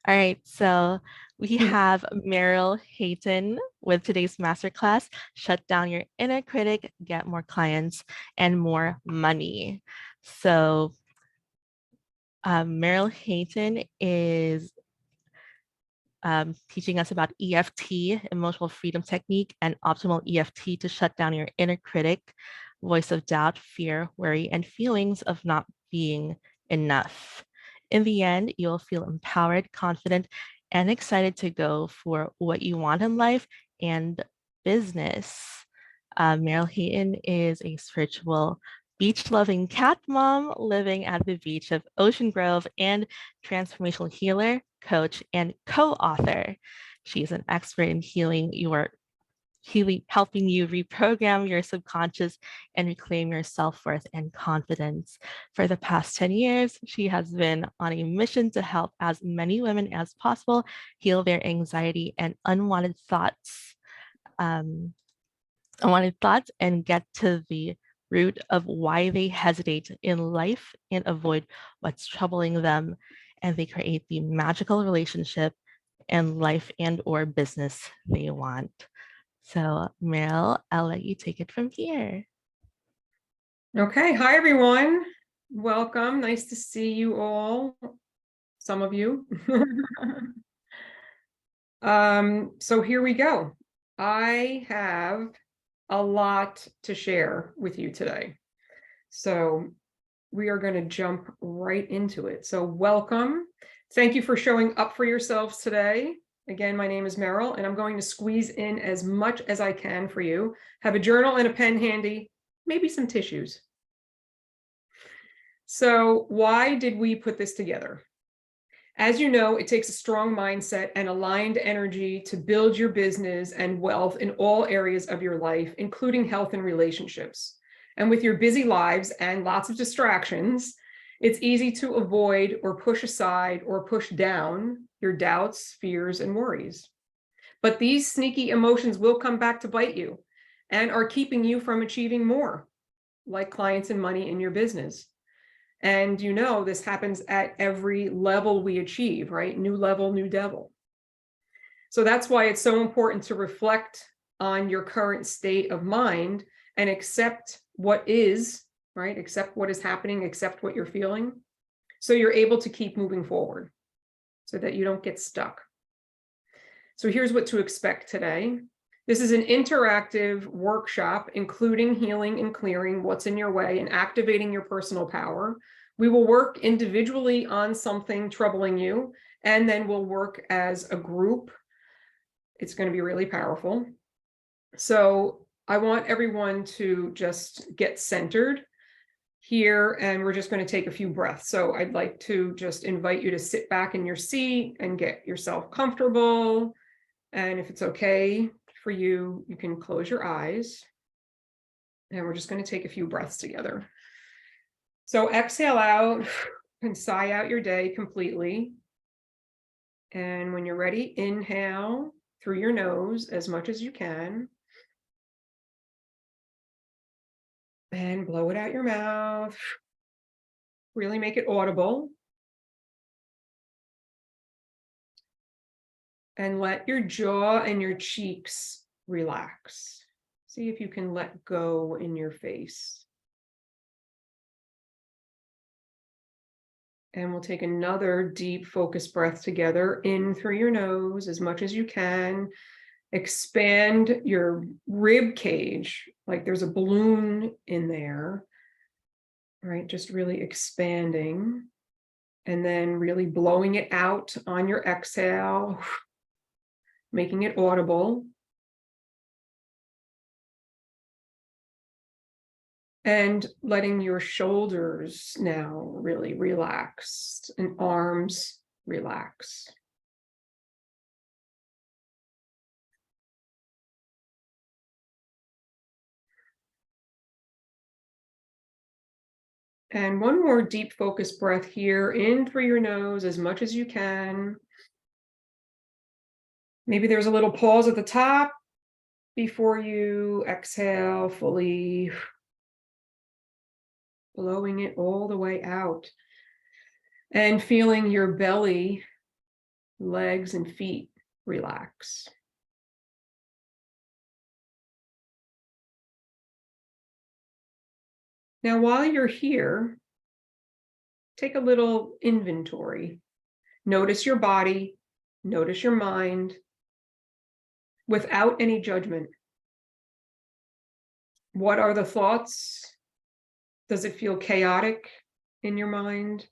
All right, so we have Meryl Hayton with today's masterclass, Shut Down Your Inner Critic, Get More Clients and More Money. So Meryl Hayton is teaching us about EFT, Emotional Freedom Technique, and Optimal EFT to shut down your inner critic, voice of doubt, fear, worry, and feelings of not being enough. In the end, you'll feel empowered, confident, and excited to go for what you want in life and business. Meryl Hayton is a spiritual beach-loving cat mom living at the beach of Ocean Grove and transformational healer, coach, and co-author. She's an expert in helping you reprogram your subconscious and reclaim your self-worth and confidence. For the past 10 years, she has been on a mission to help as many women as possible heal their anxiety and unwanted thoughts and get to the root of why they hesitate in life and avoid what's troubling them, and they create the magical relationship in life and or business they want. So Meryl, I'll let you take it from here. Okay, hi everyone. Welcome. Nice to see you all. Some of you. So here we go. I have a lot to share with you today. So we are going to jump right into it. So welcome. Thank you for showing up for yourselves today. Again, my name is Meryl, and I'm going to squeeze in as much as I can for you. Have a journal and a pen handy, maybe some tissues. So why did we put this together? As you know, it takes a strong mindset and aligned energy to build your business and wealth in all areas of your life, including health and relationships. And with your busy lives and lots of distractions, it's easy to avoid or push aside or push down your doubts, fears, and worries. But these sneaky emotions will come back to bite you and are keeping you from achieving more, like clients and money in your business. And you know, this happens at every level we achieve, right? New level, new devil. So that's why it's so important to reflect on your current state of mind and accept what is, right? Accept what is happening, accept what you're feeling. So you're able to keep moving forward so that you don't get stuck. So here's what to expect today. This is an interactive workshop, including healing and clearing what's in your way and activating your personal power. We will work individually on something troubling you, and then we'll work as a group. It's going to be really powerful. So I want everyone to just get centered here, and we're just going to take a few breaths. So I'd like to just invite you to sit back in your seat and get yourself comfortable. And if it's okay for you, you can close your eyes, and we're just going to take a few breaths together. So exhale out and sigh out your day completely. And when you're ready, inhale through your nose as much as you can. And blow it out your mouth. Really make it audible. And let your jaw and your cheeks relax. See if you can let go in your face. And we'll take another deep focused breath together, in through your nose as much as you can. Expand your rib cage, like there's a balloon in there, right? Just really expanding. And then really blowing it out on your exhale, making it audible. And letting your shoulders now really relax and arms relax. And one more deep focused breath here, in through your nose as much as you can. Maybe there's a little pause at the top before you exhale fully, blowing it all the way out. And feeling your belly legs and feet relax. Now, while you're here, take a little inventory. Notice your body, notice your mind, without any judgment. What are the thoughts? Does it feel chaotic in your mind?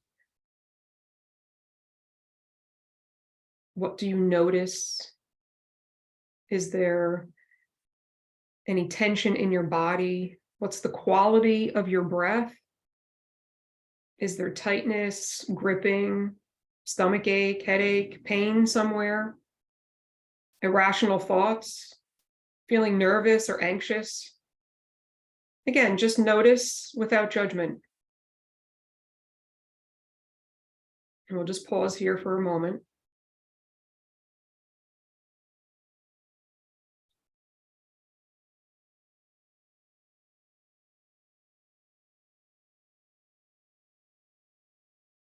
What do you notice? Is there any tension in your body? What's the quality of your breath? Is there tightness, gripping, stomach ache, headache, pain somewhere? Irrational thoughts? Feeling nervous or anxious? Again, just notice without judgment. And we'll just pause here for a moment.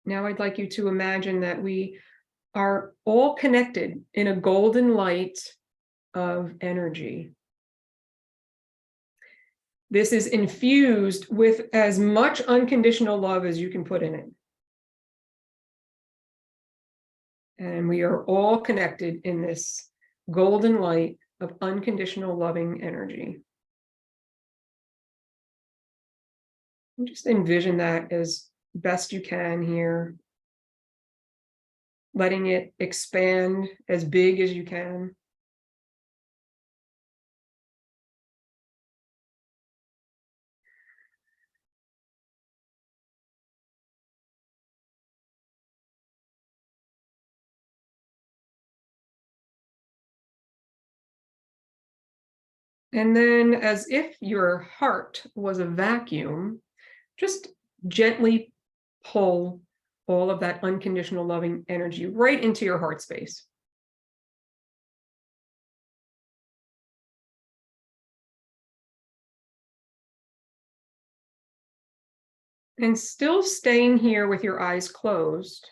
Now I'd like you to imagine that we are all connected in a golden light of energy. This is infused with as much unconditional love as you can put in it. And we are all connected in this golden light of unconditional loving energy. And just envision that as best you can here, letting it expand as big as you can. And then, as if your heart was a vacuum, just gently pull all of that unconditional loving energy right into your heart space. And still staying here with your eyes closed,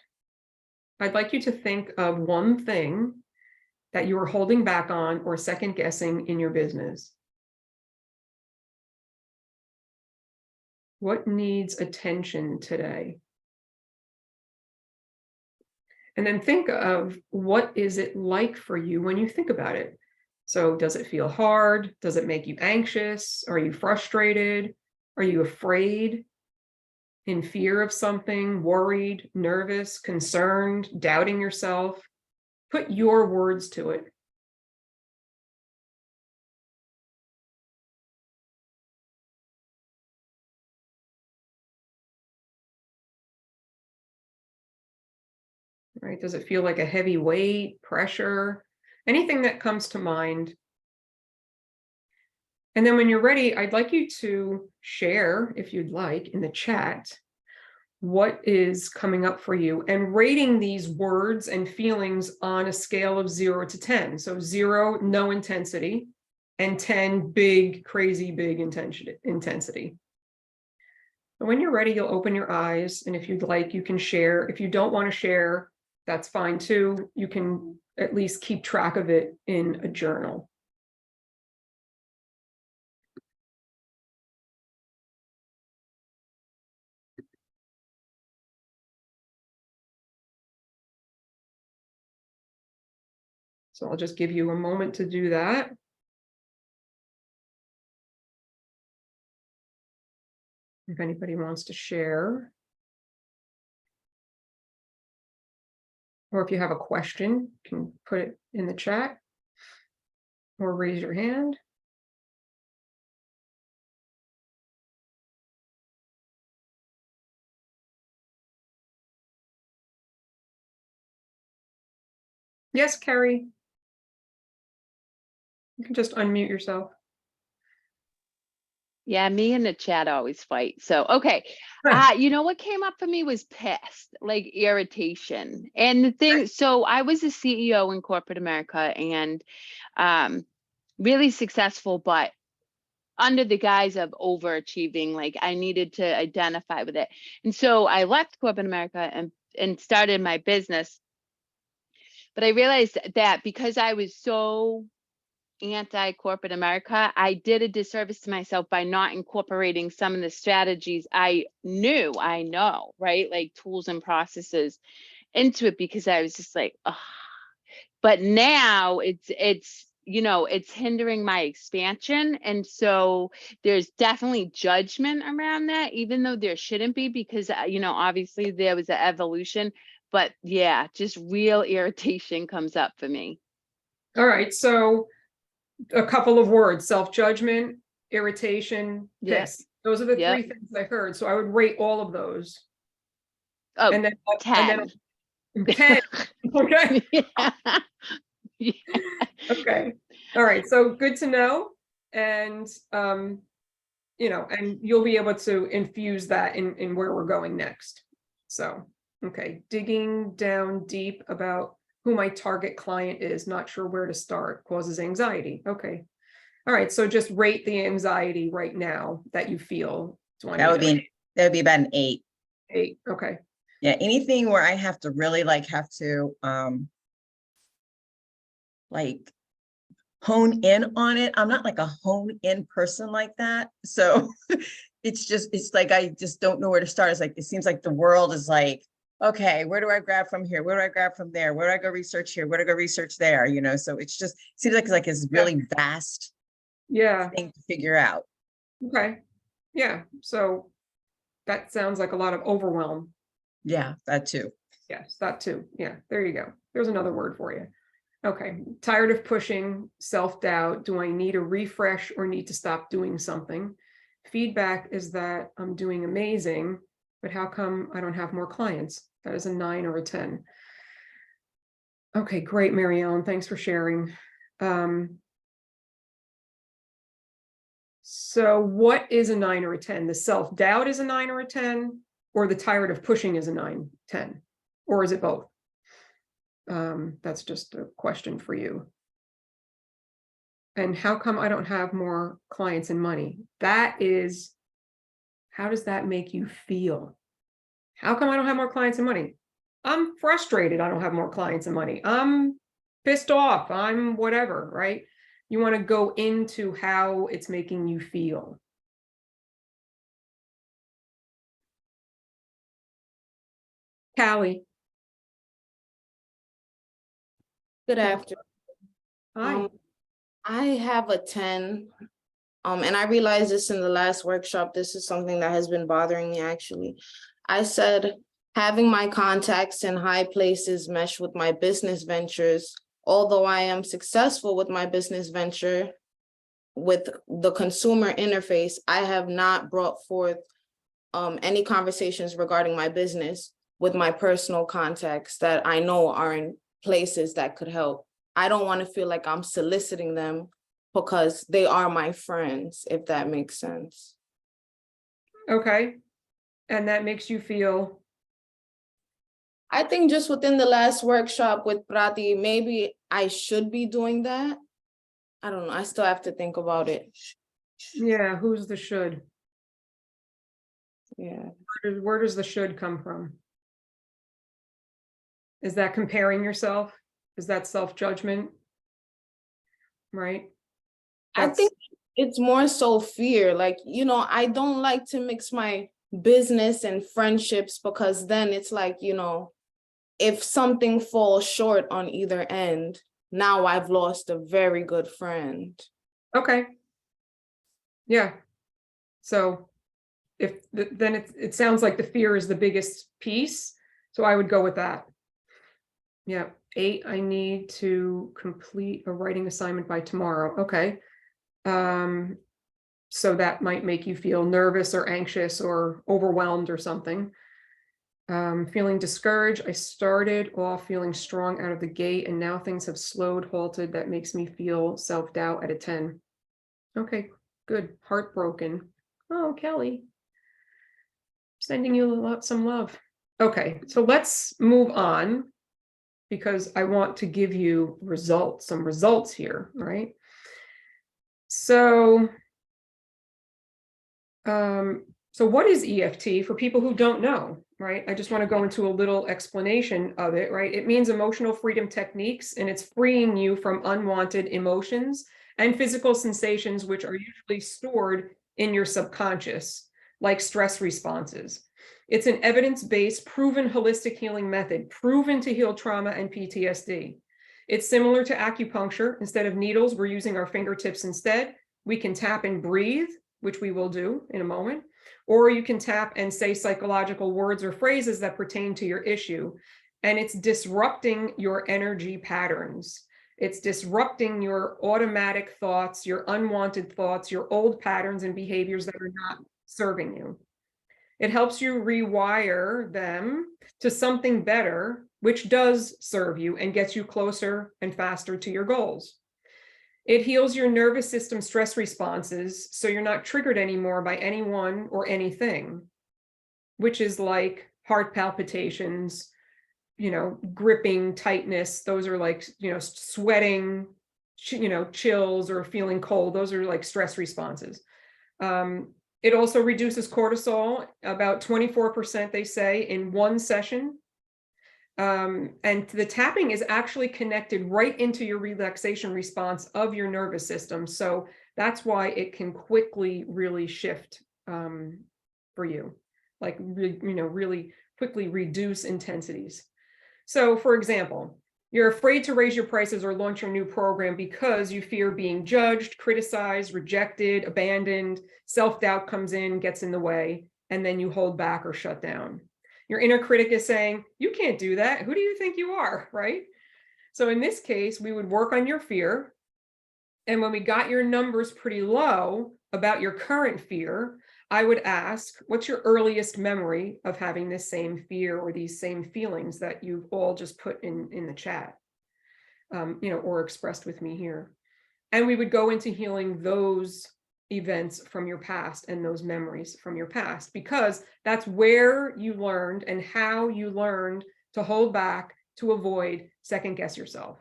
I'd like you to think of one thing that you are holding back on or second guessing in your business. What needs attention today? And then think of what is it like for you when you think about it. So does it feel hard? Does it make you anxious? Are you frustrated? Are you afraid? In fear of something, worried, nervous, concerned, doubting yourself? Put your words to it. Right? Does it feel like a heavy weight, pressure, anything that comes to mind? And then when you're ready, I'd like you to share, if you'd like, in the chat, what is coming up for you, and rating these words and feelings on a scale of 0 to 10. So 0, no intensity, and 10, big, crazy, big intensity. And when you're ready, you'll open your eyes, and if you'd like, you can share. If you don't want to share, that's fine too. You can at least keep track of it in a journal. So I'll just give you a moment to do that. If anybody wants to share. Or if you have a question, you can put it in the chat or raise your hand. Yes, Carrie. You can just unmute yourself. Yeah, me and the chat always fight. So, okay. You know what came up for me was pissed, like irritation. And the thing, so I was a CEO in corporate America and really successful, but under the guise of overachieving, like I needed to identify with it. And so I left corporate America and started my business. But I realized that because I was so anti-corporate America, I did a disservice to myself by not incorporating some of the strategies I know, right? Like tools and processes into it, because I was just like, ugh. But now it's it's hindering my expansion. And so there's definitely judgment around that, even though there shouldn't be, because obviously there was an evolution. But yeah, just real irritation comes up for me. All right. So a couple of words: self-judgment, irritation, Yeah. piss. Those are the Yep. three things I heard. So I would rate all of those. Oh, And then 10. 10. Okay. Yeah. Yeah. Okay. All right. So good to know. And and you'll be able to infuse that in where we're going next. So, okay, digging down deep about who my target client is, not sure where to start, causes anxiety. Okay. All right. So just rate the anxiety right now that you feel. That would be about an 8. 8. Okay. Yeah, anything where I have to really have to like hone in on it. I'm not like a hone in person like that. So it's like I just don't know where to start. It's like it seems like the world is like, okay, where do I grab from here? Where do I grab from there? Where do I go research here? Where do I go research there? So it's just seems like it's really vast thing to figure out. Okay. Yeah. So that sounds like a lot of overwhelm. Yeah, that too. Yes, that too. Yeah, there you go. There's another word for you. Okay. Tired of pushing, self-doubt. Do I need a refresh or need to stop doing something? Feedback is that I'm doing amazing, but how come I don't have more clients? That is a 9 or a 10. Okay, great, Mary Ellen. Thanks for sharing. So what is a 9 or a 10? The self-doubt is a 9 or a 10, or the tired of pushing is a 9, 10, or is it both? That's just a question for you. And how come I don't have more clients and money? That is, how does that make you feel? How come I don't have more clients and money? I'm frustrated I don't have more clients and money. I'm pissed off. I'm whatever, right? You want to go into how it's making you feel. Callie. Good afternoon. Hi. I have a 10. And I realized this in the last workshop. This is something that has been bothering me actually. I said, having my contacts in high places mesh with my business ventures. Although I am successful with my business venture, with the consumer interface, I have not brought forth any conversations regarding my business with my personal contacts that I know are in places that could help. I don't want to feel like I'm soliciting them because they are my friends, if that makes sense. Okay. And that makes you feel? I think just within the last workshop with Prati, maybe I should be doing that. I don't know. I still have to think about it. Yeah. Who's the should? Yeah. Where does the should come from? Is that comparing yourself? Is that self-judgment? Right? I think it's more so fear. Like, I don't like to mix my business and friendships because then it's like, if something falls short on either end, now I've lost a very good friend. Okay. Yeah. So then it sounds like the fear is the biggest piece. So I would go with that. Yeah. 8, I need to complete a writing assignment by tomorrow. Okay. So that might make you feel nervous or anxious or overwhelmed or something. Feeling discouraged. I started off feeling strong out of the gate and now things have slowed, halted. That makes me feel self-doubt at a 10. Okay, good. Heartbroken. Oh, Kelly. Sending you some love. Okay, so let's move on because I want to give you some results here, right? So what is EFT for people who don't know? right? I just want to go into a little explanation of it, right? It means emotional freedom techniques, and it's freeing you from unwanted emotions and physical sensations, which are usually stored in your subconscious, like stress responses. It's an evidence-based, proven holistic healing method, proven to heal trauma and PTSD. It's similar to acupuncture. Instead of needles, we're using our fingertips instead. We can tap and breathe, which we will do in a moment, or you can tap and say psychological words or phrases that pertain to your issue. And it's disrupting your energy patterns. It's disrupting your automatic thoughts, your unwanted thoughts, your old patterns and behaviors that are not serving you. It helps you rewire them to something better, which does serve you and gets you closer and faster to your goals. It heals your nervous system stress responses, so you're not triggered anymore by anyone or anything, which is like heart palpitations, gripping tightness. Those are like, sweating, chills or feeling cold. Those are like stress responses. It also reduces cortisol, about 24%, they say, in one session. And the tapping is actually connected right into your relaxation response of your nervous system. So that's why it can quickly really shift for you, like, really quickly reduce intensities. So for example, you're afraid to raise your prices or launch your new program because you fear being judged, criticized, rejected, abandoned. Self-doubt comes in, gets in the way, and then you hold back or shut down. Your inner critic is saying, you can't do that. Who do you think you are, right? So in this case, we would work on your fear. And when we got your numbers pretty low about your current fear, I would ask, what's your earliest memory of having this same fear or these same feelings that you've all just put in the chat, or expressed with me here? And we would go into healing those events from your past and those memories from your past, because that's where you learned and how you learned to hold back, to avoid, second guess yourself,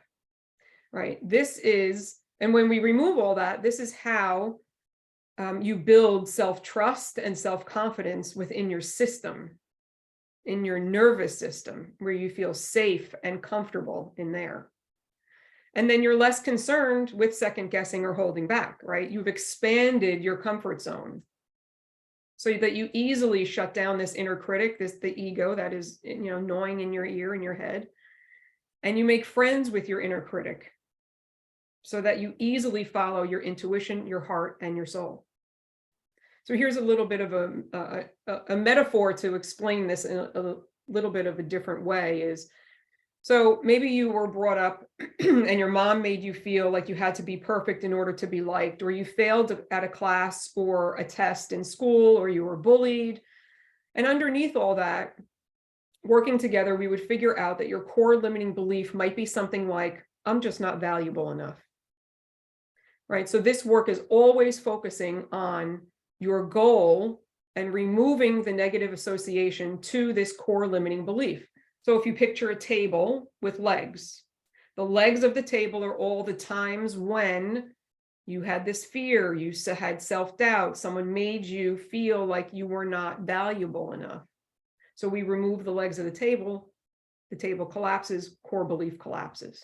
right? And when we remove all that, this is how you build self-trust and self-confidence within your system, in your nervous system, where you feel safe and comfortable in there. And then you're less concerned with second guessing or holding back, right? You've expanded your comfort zone so that you easily shut down this inner critic, the ego that is, gnawing in your ear, in your head. And you make friends with your inner critic so that you easily follow your intuition, your heart, and your soul. So here's a little bit of a metaphor to explain this in a little bit of a different way is, so maybe you were brought up and your mom made you feel like you had to be perfect in order to be liked, or you failed at a class or a test in school, or you were bullied. And underneath all that, working together, we would figure out that your core limiting belief might be something like, I'm just not valuable enough, right? So this work is always focusing on your goal and removing the negative association to this core limiting belief. So if you picture a table with legs, the legs of the table are all the times when you had this fear, you had self-doubt, someone made you feel like you were not valuable enough. So we remove the legs of the table collapses, core belief collapses.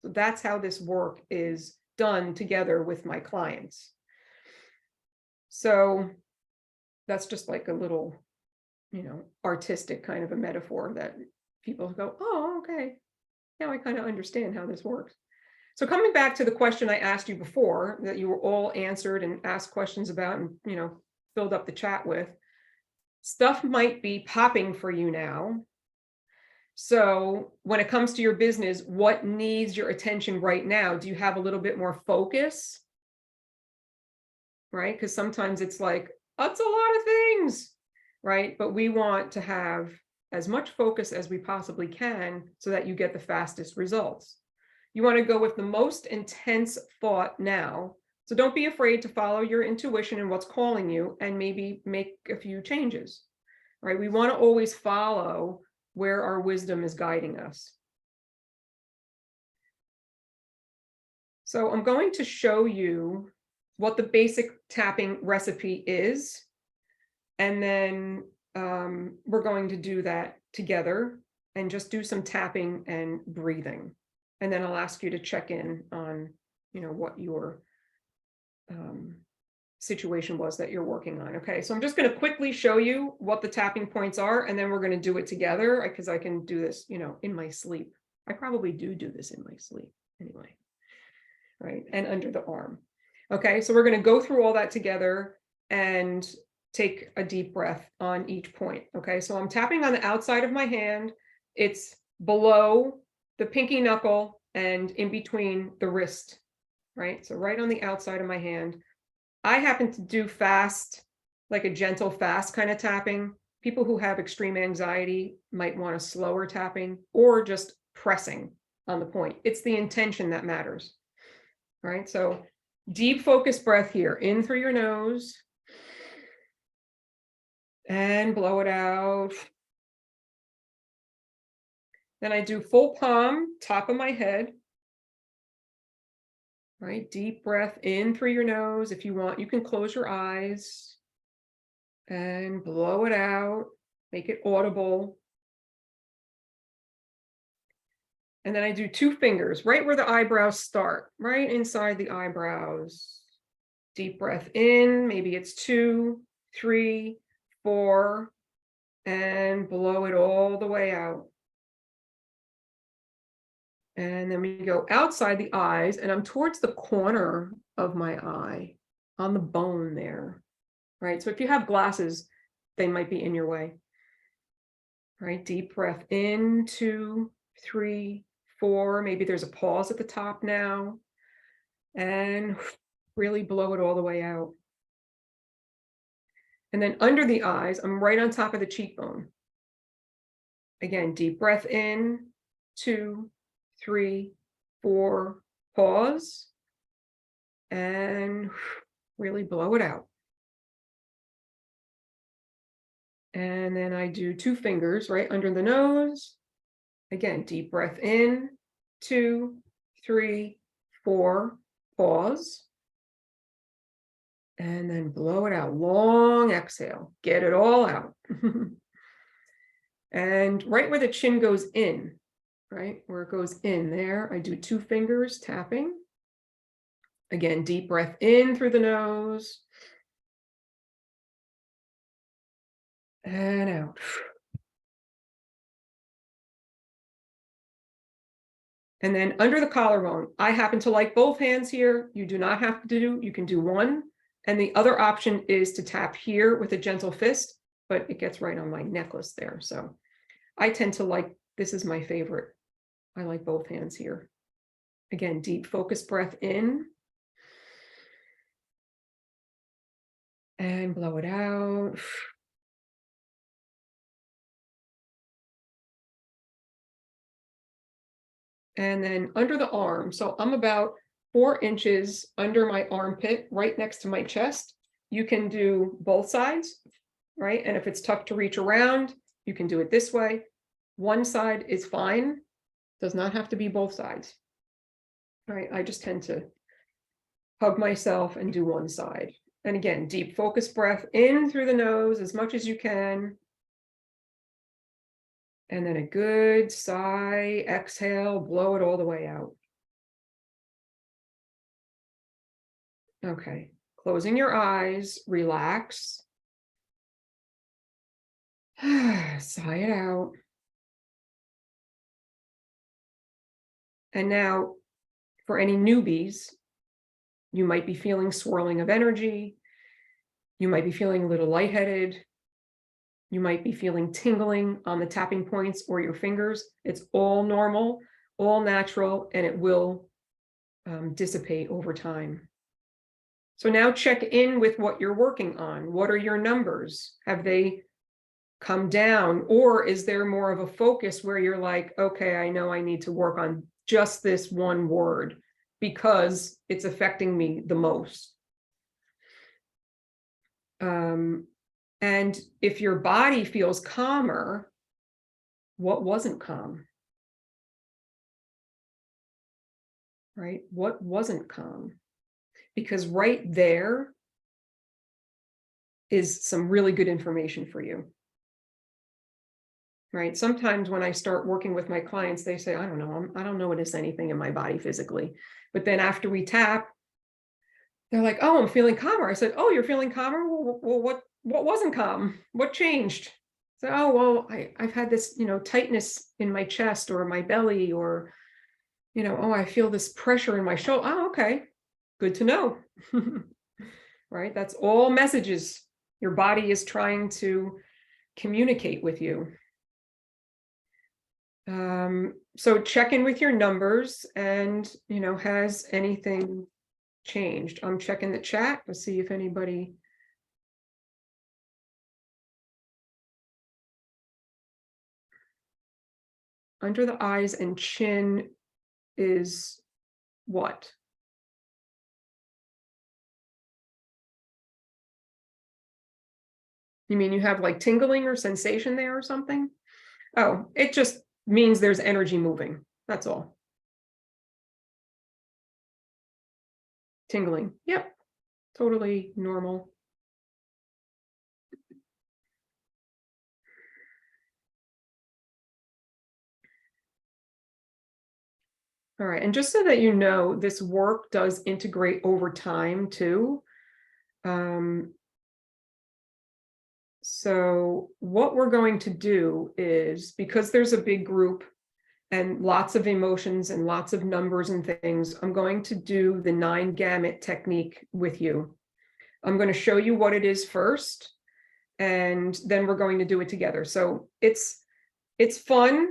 So that's how this work is done together with my clients. So that's just like a little, artistic kind of a metaphor that people go, oh, okay, now I kind of understand how this works. So coming back to the question I asked you before that you were all answered and asked questions about and, filled up the chat with, stuff might be popping for you now. So when it comes to your business, what needs your attention right now? Do you have a little bit more focus? Right? Because sometimes it's like, that's a lot of things, right? But we want to have as much focus as we possibly can so that you get the fastest results. You want to go with the most intense thought now. So don't be afraid to follow your intuition and what's calling you and maybe make a few changes, right? We want to always follow where our wisdom is guiding us. So I'm going to show you what the basic tapping recipe is. And then we're going to do that together and just do some tapping and breathing. And then I'll ask you to check in on, what your situation was that you're working on. Okay, so I'm just going to quickly show you what the tapping points are, and then we're going to do it together because I can do this, in my sleep. I probably do this in my sleep anyway, right? And under the arm. Okay, so we're going to go through all that together and take a deep breath on each point. Okay, so I'm tapping on the outside of my hand. It's below the pinky knuckle and in between the wrist, right? So right on the outside of my hand. I happen to do fast, like a gentle fast kind of tapping. People who have extreme anxiety might want a slower tapping or just pressing on the point. It's the intention that matters, right? So deep focused breath here, in through your nose and blow it out. Then I do full palm, top of my head. Right, deep breath in through your nose. If you want, you can close your eyes and blow it out, make it audible. And then I do 2 fingers right where the eyebrows start, right inside the eyebrows. Deep breath in, maybe it's 2, 3, 4, and blow it all the way out. And then we go outside the eyes, and I'm towards the corner of my eye, on the bone there, right? So if you have glasses, they might be in your way. Right, deep breath in, 2, 3, 4. Maybe there's a pause at the top now. And really blow it all the way out. And then under the eyes, I'm right on top of the cheekbone. Again, deep breath in, 2, 3, 4, pause, and really blow it out. And then I do 2 fingers right under the nose. Again, deep breath in, 2, 3, 4, pause, and then blow it out. Long exhale, get it all out. And right where the chin goes in, right where it goes in there, I do 2 fingers tapping. Again, deep breath in through the nose and out. And then under the collarbone, I happen to like both hands here. You do not have to do, you can do one. And the other option is to tap here with a gentle fist, but it gets right on my necklace there. So I tend to like, this is my favorite. I like both hands here. Again, deep focused breath in. And blow it out. And then under the arm. So I'm about 4 inches under my armpit, right next to my chest. You can do both sides, right? And if it's tough to reach around, you can do it this way. One side is fine. Does not have to be both sides. All right, I just tend to hug myself and do one side. And again, deep focused breath in through the nose as much as you can. And then a good sigh, exhale, blow it all the way out. Okay, closing your eyes, relax. Sigh it out. And now, for any newbies, you might be feeling swirling of energy. You might be feeling a little lightheaded. You might be feeling tingling on the tapping points or your fingers. It's all normal, all natural, and it will dissipate over time. So now check in with what you're working on. What are your numbers? Have they come down? Or is there more of a focus where you're like, okay, I know I need to work on just this one word because it's affecting me the most? And if your body feels calmer, what wasn't calm? Right? What wasn't calm? Because right there is some really good information for you. right? Sometimes when I start working with my clients, they say, I don't know, I don't notice anything in my body physically. But then after we tap, they're like, oh, I'm feeling calmer. I said, oh, you're feeling calmer? Well, what wasn't calm? What changed? So, oh, well, I've had this, tightness in my chest or my belly, or, oh, I feel this pressure in my shoulder. Oh, okay. Good to know. Right? That's all messages your body is trying to communicate with you. So check in with your numbers and, has anything changed? I'm checking the chat to see if anybody. Under the eyes and chin is what? You mean you have like tingling or sensation there or something? Oh, it just means there's energy moving. That's all. Tingling. Yep. Totally normal. All right. And just so that you know, this work does integrate over time too. So what we're going to do is, because there's a big group and lots of emotions and lots of numbers and things, I'm going to do the 9 gamut technique with you. I'm going to show you what it is first, and then we're going to do it together. So it's fun.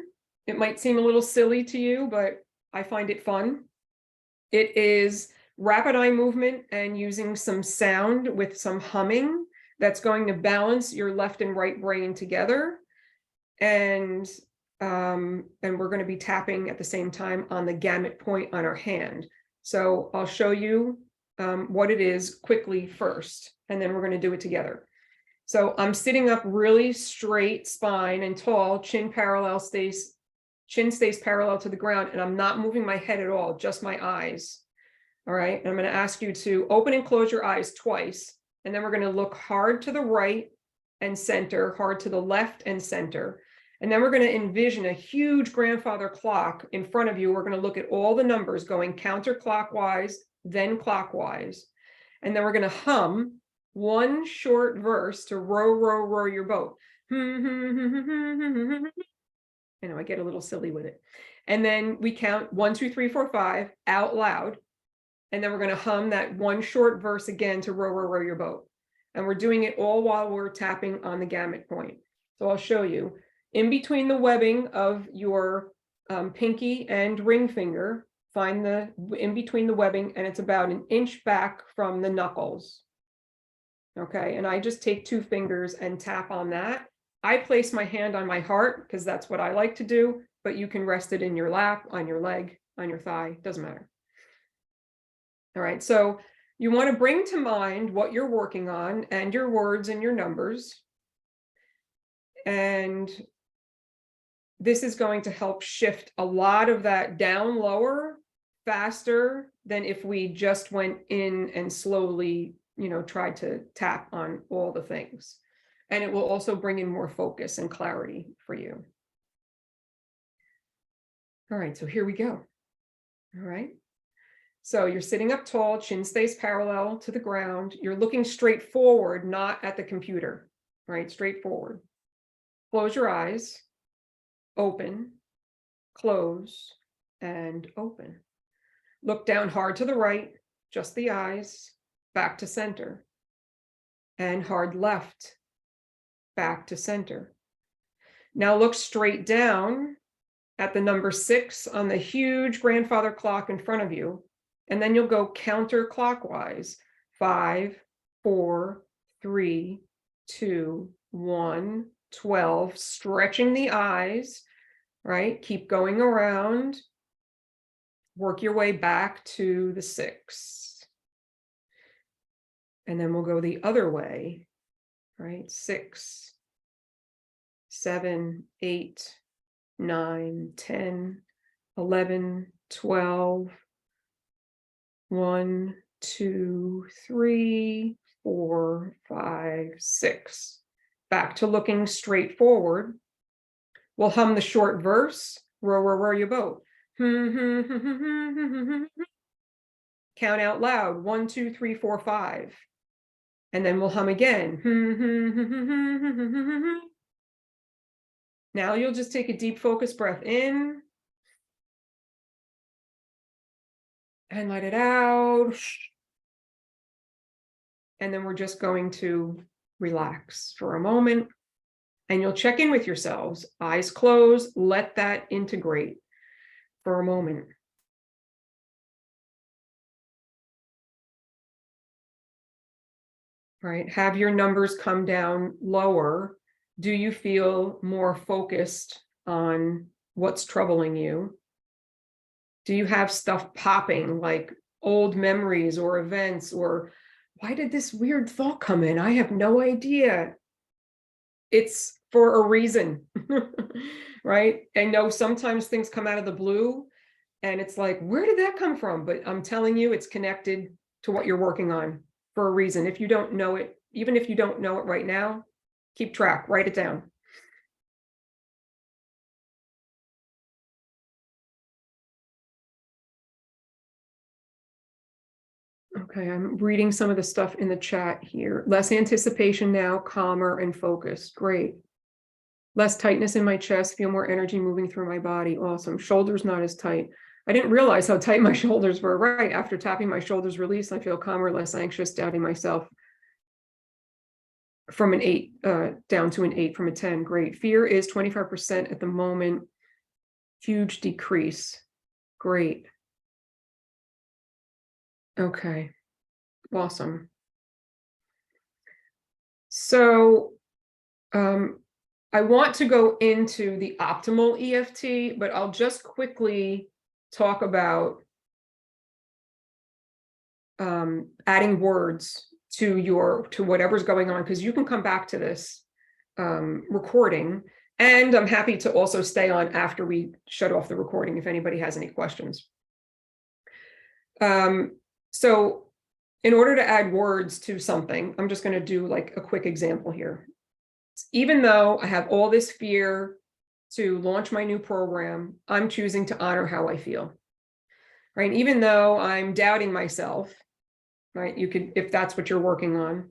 It might seem a little silly to you, but I find it fun. It is rapid eye movement and using some sound with some humming that's going to balance your left and right brain together. And we're going to be tapping at the same time on the gamut point on our hand. So I'll show you what it is quickly first, and then we're going to do it together. So I'm sitting up really straight spine and tall, chin stays parallel to the ground, and I'm not moving my head at all, just my eyes. All right. And I'm going to ask you to open and close your eyes twice. And then we're going to look hard to the right and center, hard to the left and center. And then we're going to envision a huge grandfather clock in front of you. We're going to look at all the numbers going counterclockwise, then clockwise. And then we're going to hum one short verse to row, row, row your boat. I know I get a little silly with it. And then we count 1, 2, 3, 4, 5 out loud. And then we're going to hum that one short verse again to row, row, row your boat. And we're doing it all while we're tapping on the gamut point. So I'll show you. In between the webbing of your pinky and ring finger, find the in between the webbing, and it's about 1 inch back from the knuckles. Okay, and I just take 2 fingers and tap on that. I place my hand on my heart because that's what I like to do, but you can rest it in your lap, on your leg, on your thigh, doesn't matter. All right, so you want to bring to mind what you're working on and your words and your numbers. And this is going to help shift a lot of that down lower faster than if we just went in and slowly, tried to tap on all the things. And it will also bring in more focus and clarity for you. All right, so here we go. All right. So you're sitting up tall, chin stays parallel to the ground. You're looking straight forward, not at the computer, right? Straight forward. Close your eyes, open, close, and open. Look down hard to the right, just the eyes, back to center. And hard left, back to center. Now look straight down at the number 6 on the huge grandfather clock in front of you. And then you'll go counterclockwise. 5, 4, 3, 2, 1, 12, stretching the eyes, right? Keep going around. Work your way back to the 6. And then we'll go the other way, right? 6, 7, 8, 9, 10, 11, 12, 1, 2, 3, 4, 5, 6. Back to looking straight forward. We'll hum the short verse, row your boat. Count out loud, 1, 2, 3, 4, 5. And then we'll hum again. Now you'll just take a deep focus breath in and let it out. And then we're just going to relax for a moment. And you'll check in with yourselves, eyes closed, let that integrate for a moment. Right, have your numbers come down lower. Do you feel more focused on what's troubling you? Do you have stuff popping, like old memories or events, or why did this weird thought come in? I have no idea. It's for a reason, right? I know sometimes things come out of the blue and it's like, where did that come from? But I'm telling you, it's connected to what you're working on for a reason. If you don't know it, even if you don't know it right now, keep track, write it down. Okay, I'm reading some of the stuff in the chat here. Less anticipation now, calmer and focused. Great. Less tightness in my chest, feel more energy moving through my body. Awesome. Shoulders not as tight. I didn't realize how tight my shoulders were. Right. After tapping, my shoulders release. I feel calmer, less anxious, doubting myself. From an 8 down to an 8 from a 10. Great. Fear is 25% at the moment. Huge decrease. Great. Okay. Awesome. So I want to go into the optimal EFT, but I'll just quickly talk about adding words to whatever's going on, because you can come back to this recording, and I'm happy to also stay on after we shut off the recording if anybody has any questions. So in order to add words to something, I'm just going to do like a quick example here. Even though I have all this fear to launch my new program, I'm choosing to honor how I feel, right? Even though I'm doubting myself, right? You could, if that's what you're working on,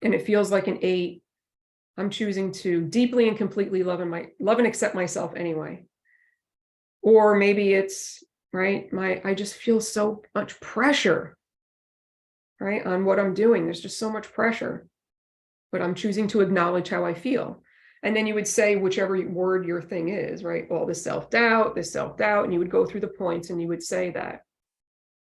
and it feels like an 8, I'm choosing to deeply and completely love and accept myself anyway. Or maybe it's, right, I just feel so much pressure, right, on what I'm doing. There's just so much pressure, but I'm choosing to acknowledge how I feel. And then you would say whichever word your thing is, right? All this self-doubt, and you would go through the points and you would say that.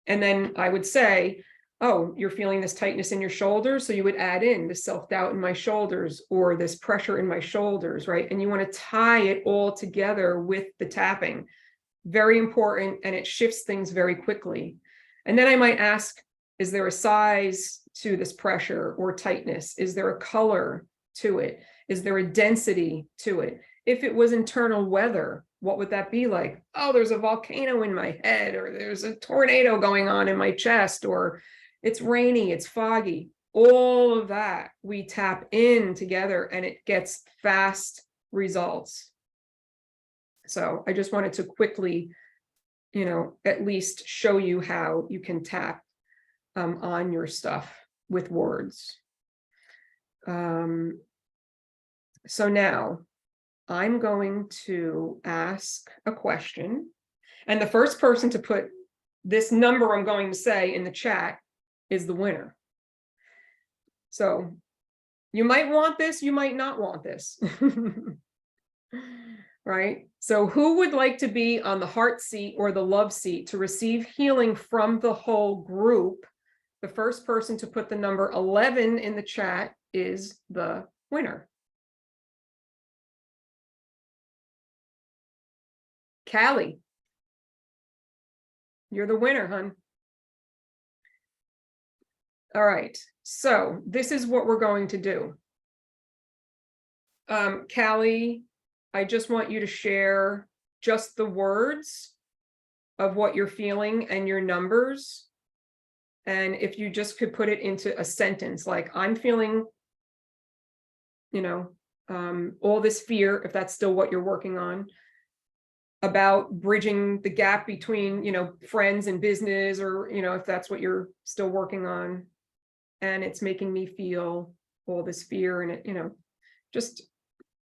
And then I would say, oh, you're feeling this tightness in your shoulders. So you would add in this self-doubt in my shoulders, or this pressure in my shoulders, right? And you want to tie it all together with the tapping. Very important, and it shifts things very quickly. And then I might ask, is there a size to this pressure or tightness? Is there a color to it? Is there a density to it? If it was internal weather, what would that be like? Oh, there's a volcano in my head, or there's a tornado going on in my chest, or it's rainy, it's foggy. All of that we tap in together, and it gets fast results. So I just wanted to quickly, at least show you how you can tap on your stuff with words. So now I'm going to ask a question, and the first person to put this number I'm going to say in the chat is the winner. So you might want this, you might not want this. Right? So who would like to be on the heart seat or the love seat to receive healing from the whole group? The first person to put the number 11 in the chat is the winner. Callie, you're the winner, hon. All right, so this is what we're going to do. Callie, I just want you to share just the words of what you're feeling and your numbers. And if you just could put it into a sentence, like I'm feeling, all this fear, if that's still what you're working on, about bridging the gap between, friends and business, or, if that's what you're still working on, and it's making me feel all this fear, and it, just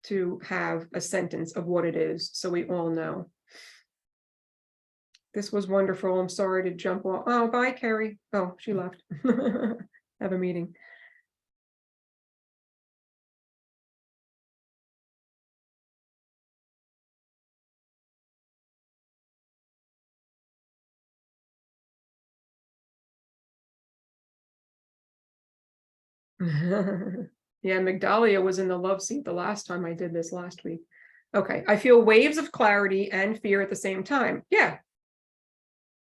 to have a sentence of what it is so we all know. This was wonderful. I'm sorry to jump off. Oh, bye, Carrie. Oh, she left. Have a meeting. Yeah, Migdalia was in the love seat the last time I did this last week. Okay, I feel waves of clarity and fear at the same time. Yeah,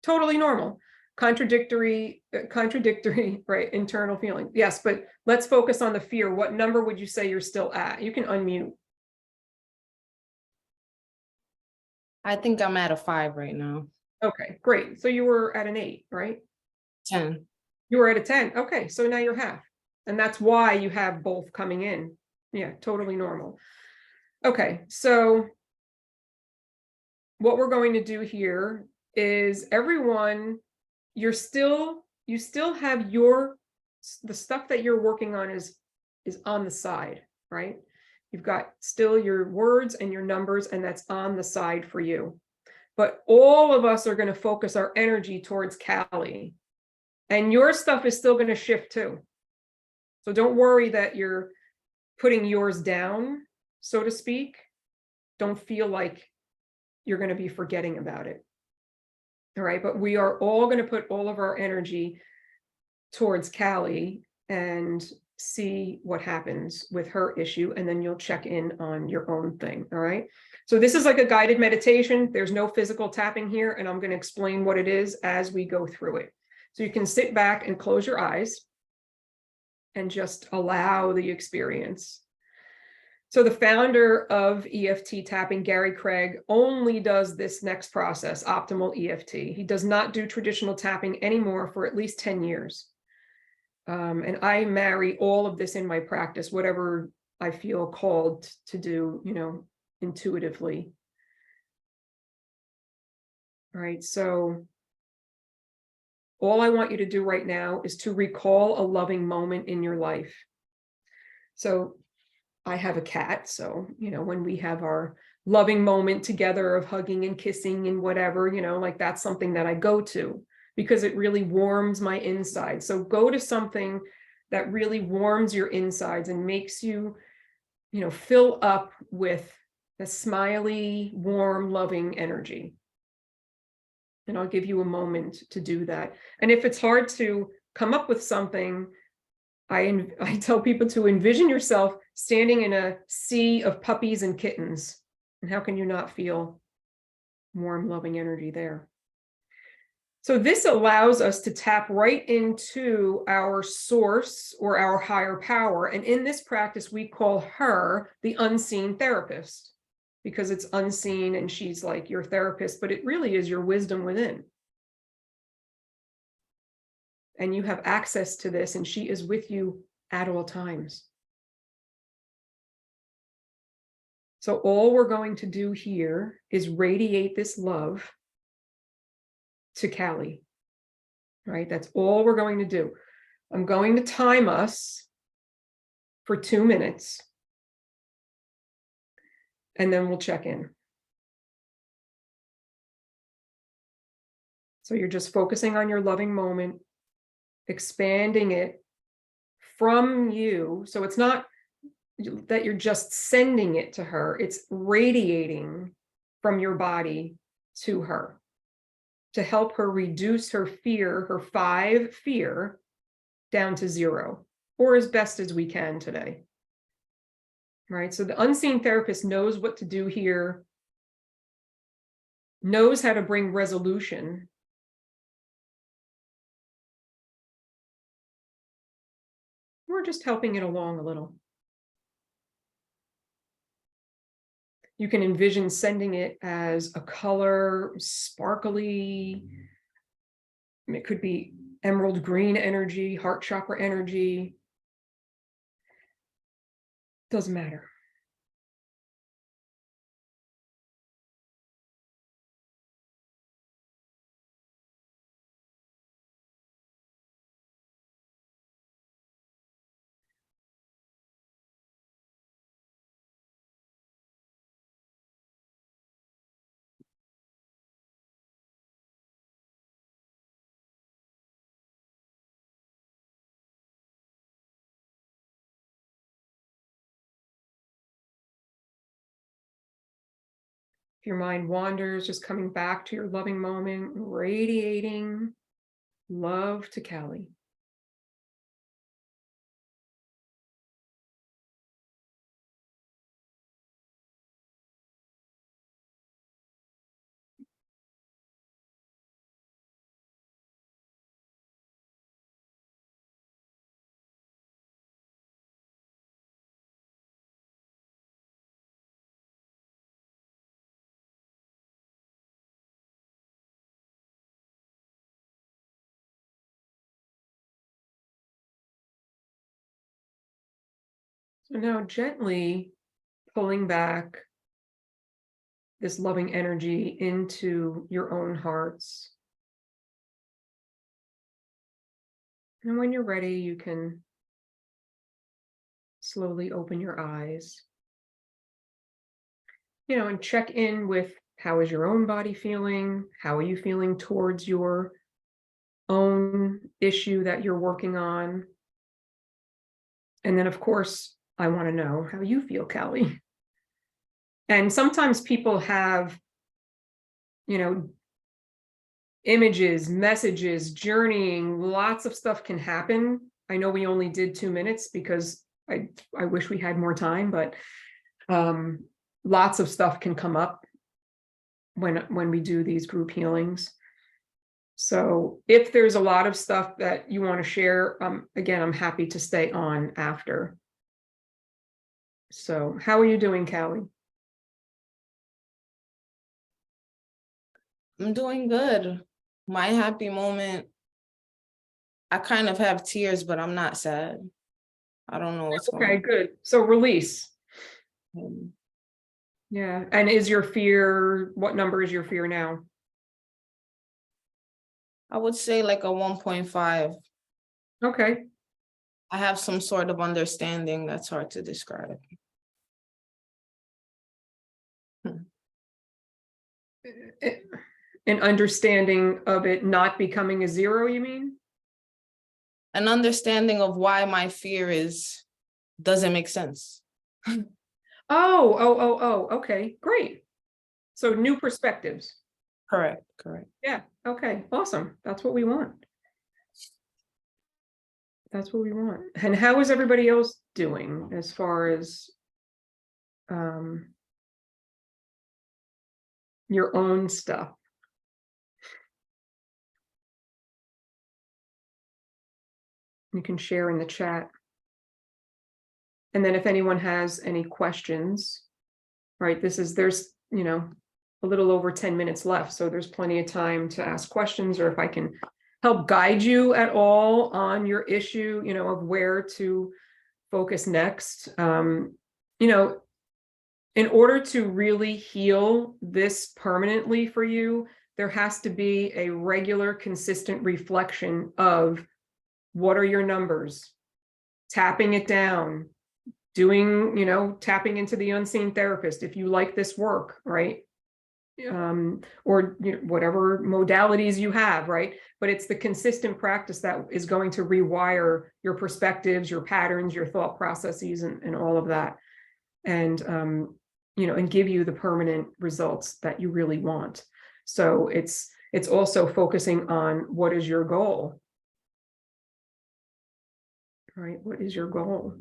totally normal. Contradictory, right? Internal feeling. Yes, but let's focus on the fear. What number would you say you're still at? You can unmute. I think I'm at a 5 right now. Okay, great. So you were at an 8, right? 10. You were at a 10. Okay, so now you're half. And that's why you have both coming in. Yeah, totally normal. Okay, so what we're going to do here is, everyone, you still have the stuff that you're working on is on the side, right? You've got still your words and your numbers, and that's on the side for you. But all of us are going to focus our energy towards Callie, and your stuff is still going to shift too. So don't worry that you're putting yours down, so to speak. Don't feel like you're going to be forgetting about it. All right, but we are all going to put all of our energy towards Callie and see what happens with her issue, and then you'll check in on your own thing. All right, so this is like a guided meditation. There's no physical tapping here, and I'm going to explain what it is as we go through it. So you can sit back and close your eyes and just allow the experience. So the founder of EFT tapping, Gary Craig, only does this next process, optimal EFT. He does not do traditional tapping anymore for at least 10 years. And I marry all of this in my practice, whatever I feel called to do, intuitively. All right, so all I want you to do right now is to recall a loving moment in your life. So I have a cat, so, when we have our loving moment together of hugging and kissing and whatever, like that's something that I go to because it really warms my inside. So go to something that really warms your insides and makes you, fill up with a smiley, warm, loving energy. And I'll give you a moment to do that. And if it's hard to come up with something, I tell people to envision yourself standing in a sea of puppies and kittens. And how can you not feel warm, loving energy there? So this allows us to tap right into our source or our higher power. And in this practice, we call her the unseen therapist, because it's unseen and she's like your therapist, but it really is your wisdom within. And you have access to this, and she is with you at all times. So all we're going to do here is radiate this love to Callie, right? That's all we're going to do. I'm going to time us for 2 minutes, and then we'll check in. So you're just focusing on your loving moment, expanding it from you. So it's not that you're just sending it to her, it's radiating from your body to her to help her reduce her fear, her 5 fear, down to 0, or as best as we can today. Right? So the unseen therapist knows what to do here, knows how to bring resolution. We're just helping it along a little. You can envision sending it as a color, sparkly. It could be emerald green energy, heart chakra energy. Doesn't matter. If your mind wanders, just coming back to your loving moment, radiating love to Callie. So now gently pulling back this loving energy into your own hearts. And when you're ready, you can slowly open your eyes. And check in with, how is your own body feeling? How are you feeling towards your own issue that you're working on? And then, of course, I want to know how you feel, Callie. And sometimes people have, images, messages, journeying, lots of stuff can happen. I know we only did 2 minutes because I wish we had more time, but lots of stuff can come up when we do these group healings. So if there's a lot of stuff that you want to share, again, I'm happy to stay on after. So how are you doing, Callie? I'm doing good. My happy moment, I kind of have tears, but I'm not sad. I don't know what's going on. Okay, good. So release. Um, Yeah. And is your fear, what number is your fear now? I would say like a 1.5. Okay. I have some sort of understanding that's hard to describe. An understanding of it not becoming a 0, you mean? An understanding of why my fear doesn't make sense. Oh, okay, great. So new perspectives. Correct. Yeah, okay, awesome. That's what we want. That's what we want. And how is everybody else doing as far as your own stuff? You can share in the chat. And then if anyone has any questions, right, there's, a little over 10 minutes left. So there's plenty of time to ask questions, or if I can help guide you at all on your issue, of where to focus next. In order to really heal this permanently for you, there has to be a regular, consistent reflection of, what are your numbers? Tapping it down, doing, tapping into the unseen therapist if you like this work, right? Or whatever modalities you have, right? But it's the consistent practice that is going to rewire your perspectives, your patterns, your thought processes, and all of that. And, and give you the permanent results that you really want. So it's also focusing on, what is your goal? Right? What is your goal?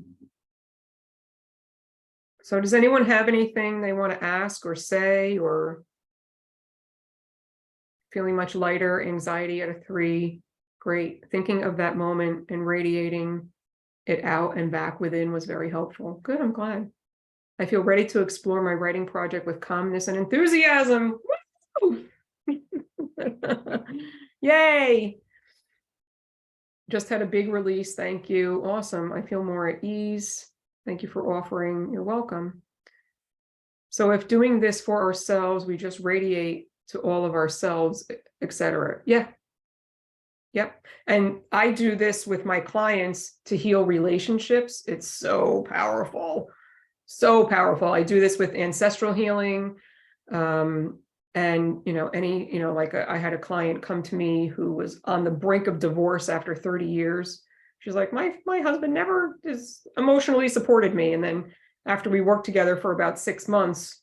So does anyone have anything they want to ask or say, or feeling much lighter, anxiety at a 3? Great. Thinking of that moment and radiating it out and back within was very helpful. Good, I'm glad. I feel ready to explore my writing project with calmness and enthusiasm. Woo! Yay! Just had a big release. Thank you. Awesome. I feel more at ease. Thank you for offering. You're welcome. So if doing this for ourselves, we just radiate to all of ourselves, etc. Yeah. Yep. And I do this with my clients to heal relationships. It's so powerful. So powerful. I do this with ancestral healing. And, like I had a client come to me who was on the brink of divorce after 30 years. She's like, my husband never is emotionally supported me. And then after we worked together for about 6 months,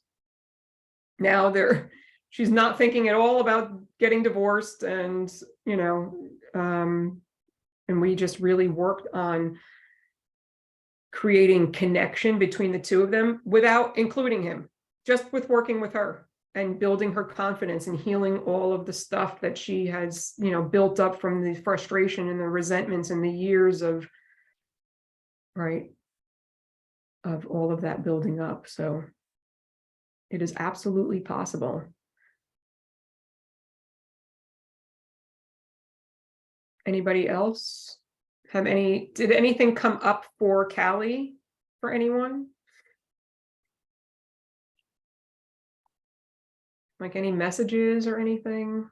Now she's not thinking at all about getting divorced, and, and we just really worked on creating connection between the two of them without including him, just with working with her and building her confidence and healing all of the stuff that she has, built up from the frustration and the resentments and the years of, right, of all of that building up. So it is absolutely possible. Anybody else did anything come up for Callie, for anyone? Like any messages or anything?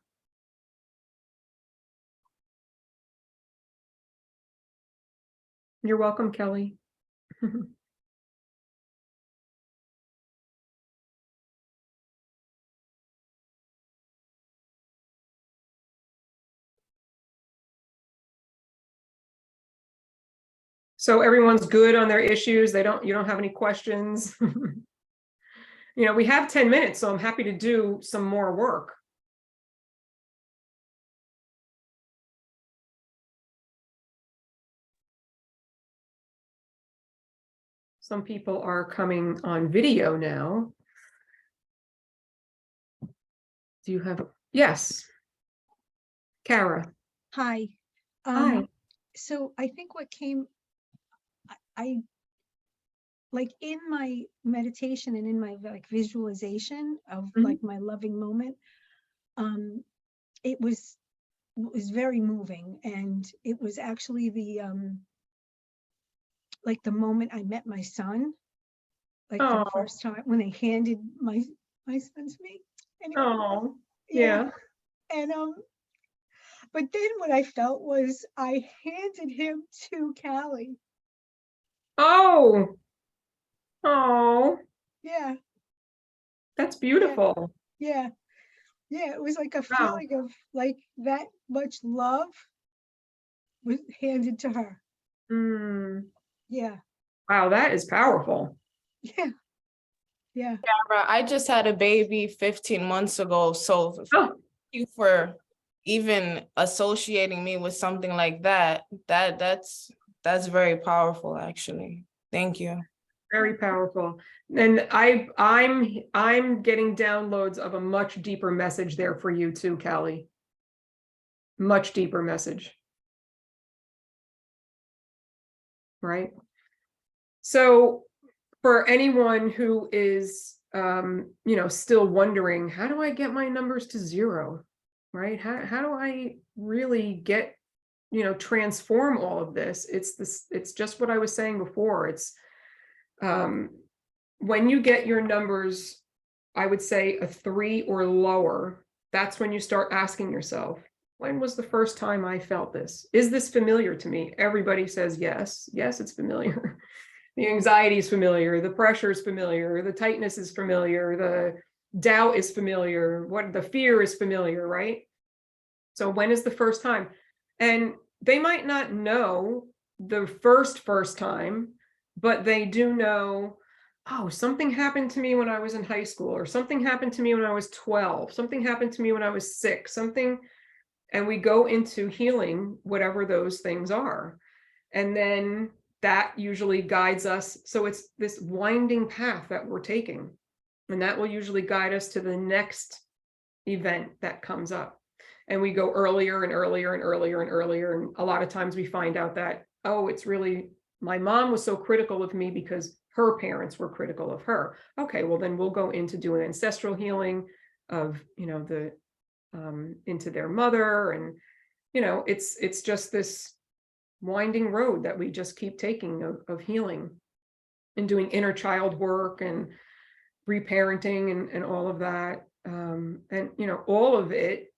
You're welcome, Kelly. So everyone's good on their issues. You don't have any questions. We have 10 minutes, so I'm happy to do some more work. Some people are coming on video now. Do you have, yes. Kara. Hi. Hi. So I think what came, I like in my meditation and in my like visualization of like my loving moment, it was very moving, and it was actually the like the moment I met my son, like the first time when they handed my son to me. Oh, yeah. And but then what I felt was I handed him to Callie. Oh, Yeah. That's beautiful. Yeah. It was like a feeling of like that much love was handed to her. Yeah. Wow, that is powerful. Yeah. Sarah, I just had a baby 15 months ago. So thank you for even associating me with something like that. That's very powerful, actually. Thank you. Very powerful. And I'm getting downloads of a much deeper message there for you too, Callie. Much deeper message. Right? So for anyone who is still wondering, how do I get my numbers to 0? Right? How do I really get, transform all of this? It's just what I was saying before. It's when you get your numbers, I would say a 3 or lower, that's when you start asking yourself, when was the first time I felt this? Is this familiar to me? Everybody says yes. Yes, it's familiar. The anxiety is familiar. The pressure is familiar. The tightness is familiar. The doubt is familiar. The fear is familiar, right? So when is the first time? And they might not know the first time, but they do know, oh, something happened to me when I was in high school, or something happened to me when I was 12, something happened to me when I was 6, and we go into healing whatever those things are. And then that usually guides us. So it's this winding path that we're taking, and that will usually guide us to the next event that comes up. And we go earlier and earlier and earlier and earlier. And a lot of times we find out that, oh, it's really, my mom was so critical of me because her parents were critical of her. Okay, well, then we'll go into doing ancestral healing of, into their mother. And, it's just this winding road that we just keep taking of healing and doing inner child work and reparenting and all of that. And, all of it,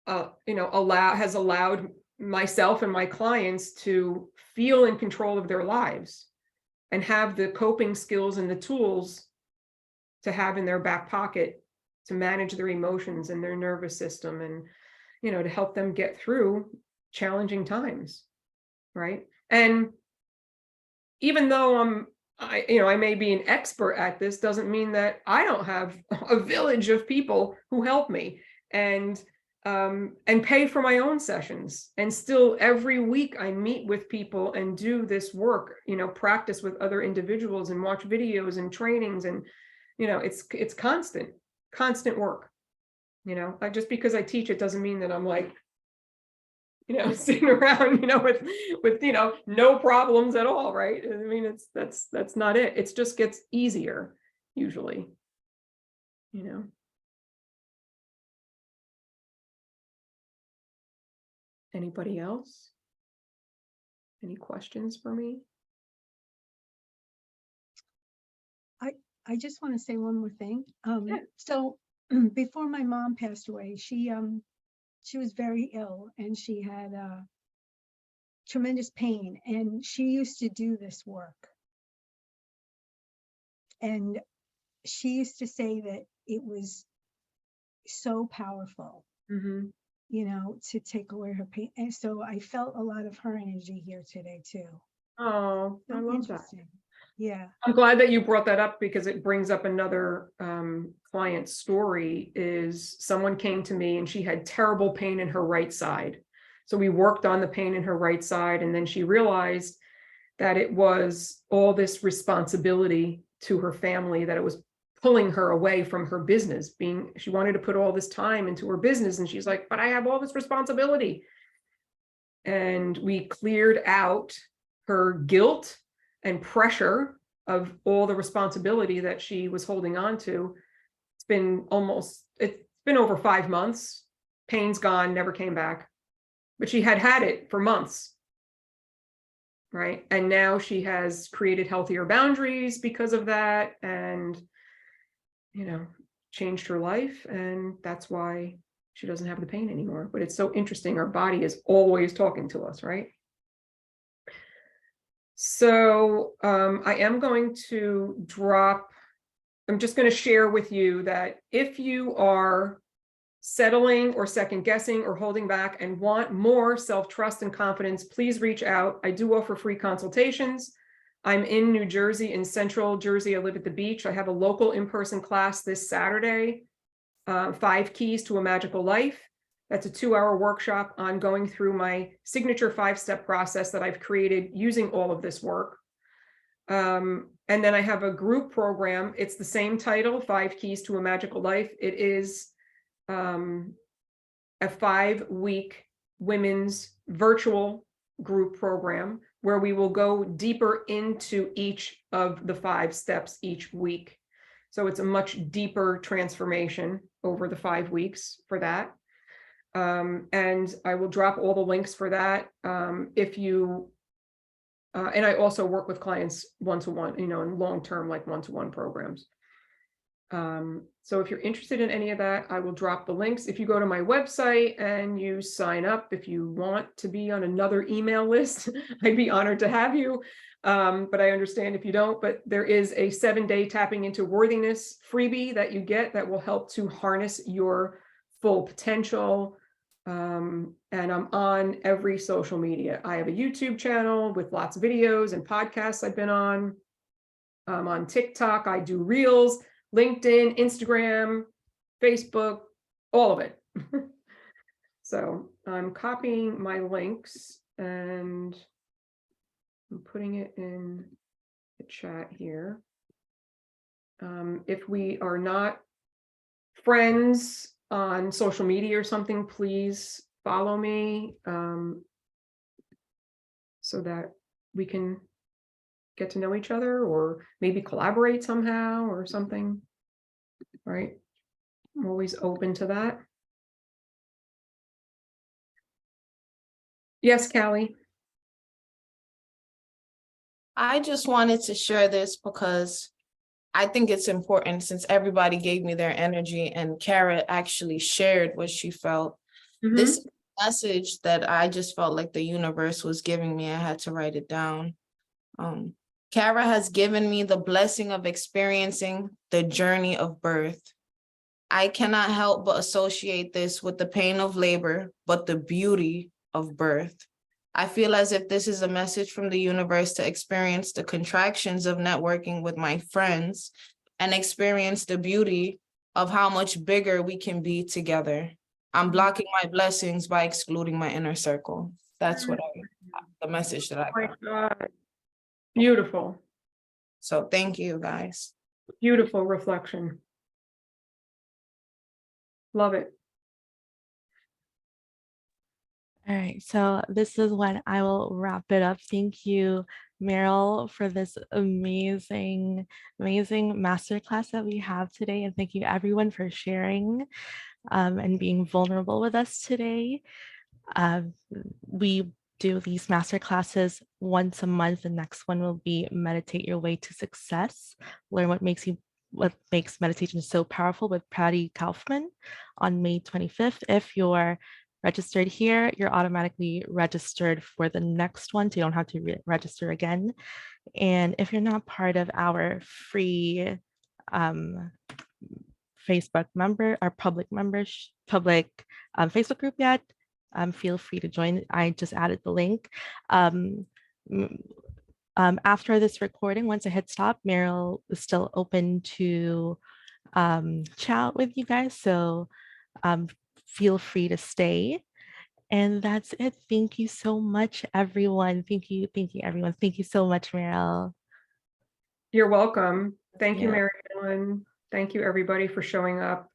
has allowed myself and my clients to feel in control of their lives and have the coping skills and the tools to have in their back pocket to manage their emotions and their nervous system, and, to help them get through challenging times. Right. And even though I may be an expert at this, doesn't mean that I don't have a village of people who help me and pay for my own sessions. And still every week I meet with people and do this work, practice with other individuals and watch videos and trainings. And, it's constant work. Just because I teach it doesn't mean that I'm like, sitting around, with no problems at all, right? I mean, that's not it. It just gets easier usually, Anybody else? Any questions for me? I just want to say one more thing. Yeah. So before my mom passed away, she was very ill and she had tremendous pain, and she used to do this work. And she used to say that it was so powerful, to take away her pain. And so I felt a lot of her energy here today too. Oh, So I love that. interesting. Yeah. I'm glad that you brought that up because it brings up another client's story. Is someone came to me and she had terrible pain in her right side. So we worked on the pain in her right side, and then she realized that it was all this responsibility to her family, that it was pulling her away from her business. She wanted to put all this time into her business, and she's like, but I have all this responsibility. And we cleared out her guilt and pressure of all the responsibility that she was holding on to. It's been over 5 months. Pain's gone, never came back, but she had it for months. Right. And now she has created healthier boundaries because of that, and, changed her life. And that's why she doesn't have the pain anymore. But it's so interesting. Our body is always talking to us, right? So I am going to I'm just going to share with you that if you are settling or second guessing or holding back and want more self-trust and confidence, please reach out. I do offer free consultations. I'm in New Jersey, in Central Jersey. I live at the beach. I have a local in-person class this Saturday, 5 Keys to a Magical Life. That's a 2-hour workshop on going through my signature 5-step process that I've created using all of this work. And then I have a group program. It's the same title, 5 Keys to a Magical Life. It is a 5-week women's virtual group program where we will go deeper into each of the 5 steps each week. So it's a much deeper transformation over the 5 weeks for that. And I will drop all the links for that. And I also work with clients one-to-one, in long-term, like one-to-one programs. So if you're interested in any of that, I will drop the links. If you go to my website and you sign up, if you want to be on another email list, I'd be honored to have you. But I understand if you don't, but there is a 7-day tapping into worthiness freebie that you get that will help to harness your full potential. And I'm on every social media. I have a YouTube channel with lots of videos and podcasts I've been on. On TikTok, I do Reels, LinkedIn, Instagram, Facebook, all of it. So I'm copying my links and I'm putting it in the chat here. If we are not friends on social media or something, please follow me so that we can get to know each other or maybe collaborate somehow or something, right? I'm always open to that. Yes, Callie. I just wanted to share this because I think it's important, since everybody gave me their energy and Kara actually shared what she felt. This message that I just felt like the universe was giving me, I had to write it down. Kara has given me the blessing of experiencing the journey of birth. I cannot help but associate this with the pain of labor, but the beauty of birth. I feel as if this is a message from the universe to experience the contractions of networking with my friends and experience the beauty of how much bigger we can be together. I'm blocking my blessings by excluding my inner circle. That's what the message that I Oh my got. God. Beautiful, So thank you, guys. beautiful reflection. Love it. All right, so this is when I will wrap it up. Thank you, Meryl, for this amazing masterclass that we have today. And thank you everyone for sharing and being vulnerable with us today. We do these masterclasses once a month. The next one will be Meditate Your Way to Success. Learn what makes meditation so powerful with Patty Kaufman on May 25th. If you're registered here, you're automatically registered for the next one, so you don't have to register again. And if you're not part of our free Facebook member, our public Facebook group yet, feel free to join. I just added the link. After this recording, once I hit stop, Meryl is still open to chat with you guys. So feel free to stay. And that's it. Thank you so much, everyone. Thank you, everyone. Thank you so much, Meryl. You're welcome. Thank you, Yeah. Mary Ellen. Thank you, everybody, for showing up.